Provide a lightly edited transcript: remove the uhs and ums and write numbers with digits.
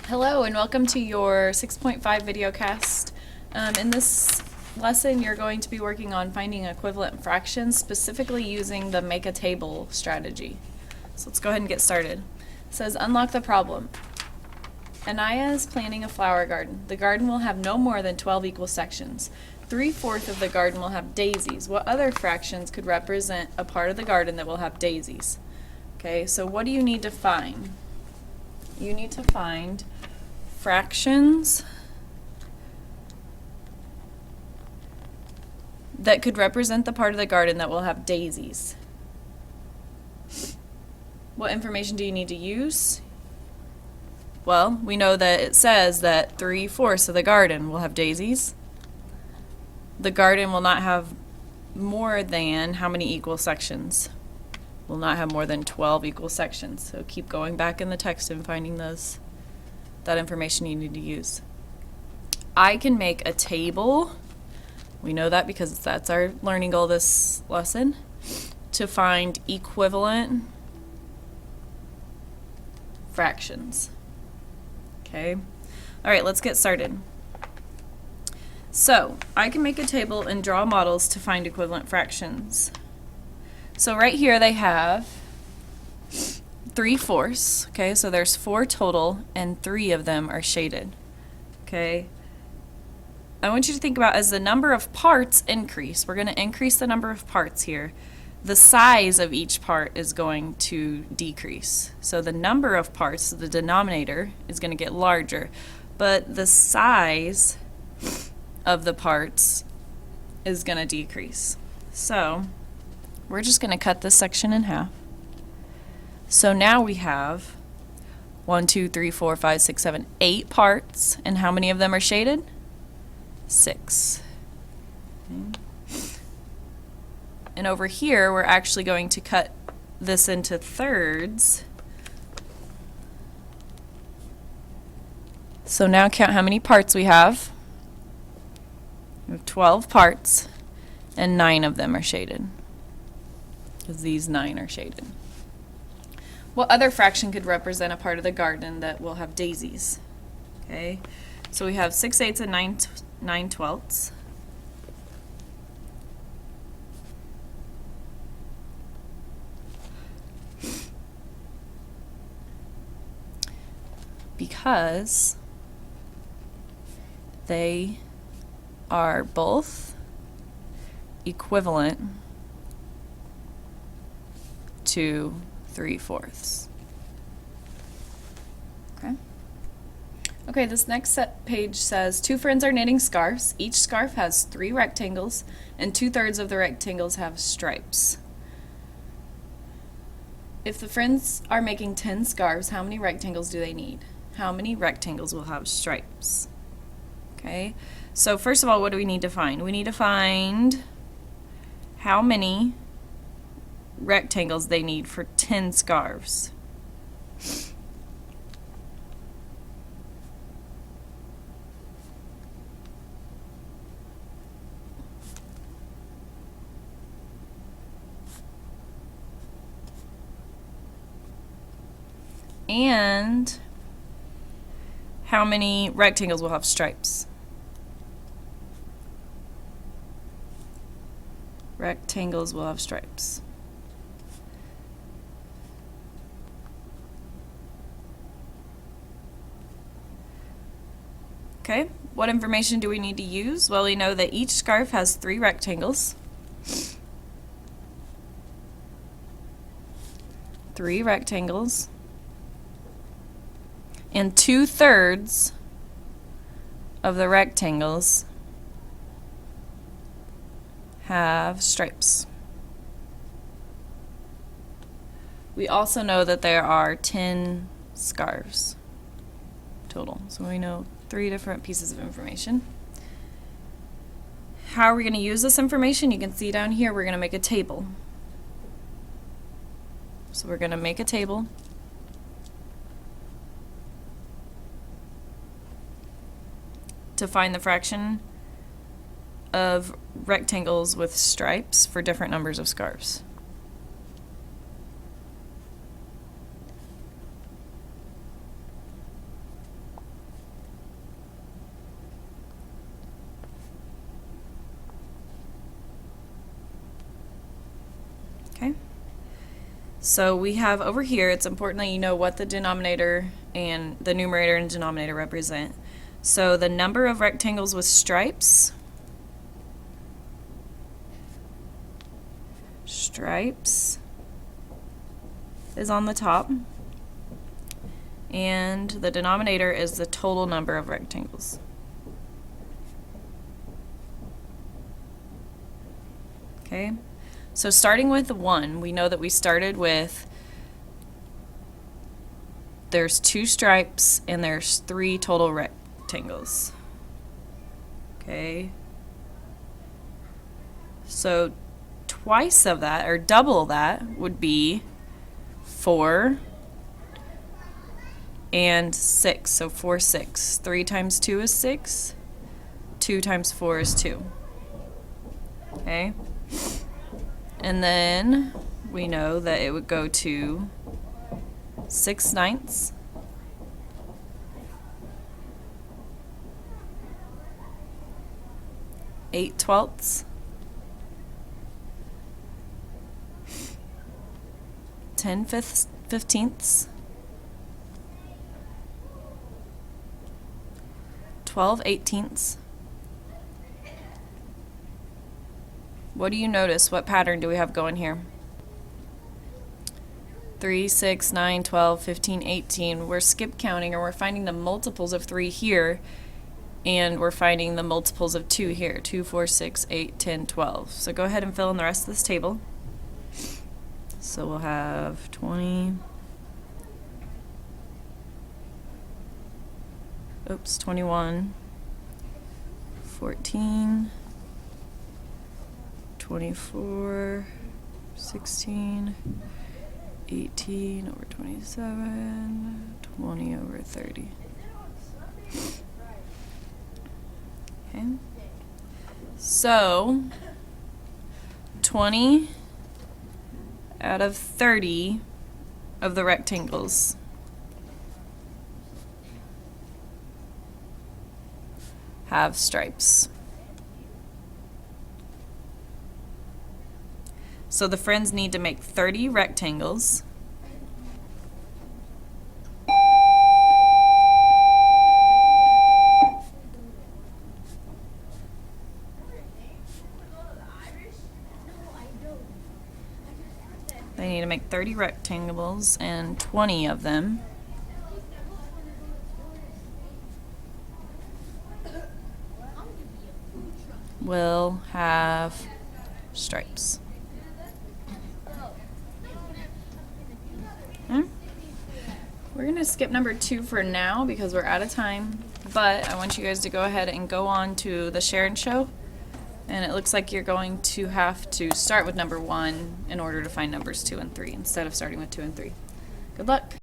Hello and welcome to your 6.5 videocast. In this lesson you're going to be working on finding equivalent fractions, specifically using the make a table strategy. So let's go ahead and get started. It says unlock the problem. Anaya is planting a flower garden. The garden will have no more than 12 equal sections. 3/4 of the garden will have daisies. What other fractions could represent a part of the garden that will have daisies? Okay, so what do you need to find? You need to find fractions that could represent the part of the garden that will have daisies. What information do you need to use? Well, we know that it says that 3/4 of the garden will have daisies. The garden will not have more than how many equal sections? Will not have more than 12 equal sections. So keep going back in the text and finding that information you need to use. I can make a table. We know that because that's our learning goal this lesson, to find equivalent fractions. Okay. All right, let's get started. So I can make a table and draw models to find equivalent fractions. So right here they have 3/4, okay, so there's 4 total and 3 of them are shaded, okay. I want you to think about as the number of parts increase, we're going to increase the number of parts here, the size of each part is going to decrease. So the number of parts, the denominator, is going to get larger, but the size of the parts is going to decrease. So we're just going to cut this section in half. So now we have 1, 2, 3, 4, 5, 6, 7, 8 parts. And how many of them are shaded? 6. Okay. And over here, we're actually going to cut this into thirds. So now count how many parts we have. We have 12 parts, and 9 of them are shaded, because these 9 are shaded. What other fraction could represent a part of the garden that will have daisies? Okay, so we have 6/8 and 9/12. Because they are both equivalent to 3/4. Okay. Okay, this next page says 2 friends are knitting scarves. Each scarf has 3 rectangles, and 2/3 of the rectangles have stripes. If the friends are making 10 scarves, how many rectangles do they need? How many rectangles will have stripes? Okay, so first of all, what do we need to find? We need to find how many rectangles they need for 10 scarves. And how many rectangles will have stripes? Rectangles will have stripes. Okay, what information do we need to use? Well, we know that each scarf has 3 rectangles. 3 rectangles. And 2/3 of the rectangles have stripes. We also know that there are 10 scarves total. So we know 3 different pieces of information. How are we going to use this information? You can see down here we're going to make a table. So we're going to make a table. To find the fraction of rectangles with stripes for different numbers of scarves. So we have over here, it's important that you know what the denominator and the numerator and denominator represent. So the number of rectangles with stripes, is on the top, and the denominator is the total number of rectangles. Okay, so starting with 1, we know that we started with there's 2 stripes and there's 3 total rectangles. Okay, so twice of that, or double that, would be 4 and 6. So 4, 6. 3 times 2 is 6. 2 times 4 is 2. Okay? And then we know that it would go to 6/9, 8/12, 10/15, 12/18. What do you notice? What pattern do we have going here? 3, 6, 9, 12, 15, 18. We're skip counting, or we're finding the multiples of 3 here, and we're finding the multiples of 2 here. 2, 4, 6, 8, 10, 12. So go ahead and fill in the rest of this table. So we'll have 20, 21, 14, 24, 16, 18 over 27, 20 over 30. Okay. So 20 out of 30 of the rectangles have stripes. So the friends need to make 30 rectangles. They need to make 30 rectangles, and 20 of them will have stripes. We're going to skip number 2 for now because we're out of time, but I want you guys to go ahead and go on to the share and show, and it looks like you're going to have to start with number 1 in order to find numbers 2 and 3 instead of starting with 2 and 3. Good luck.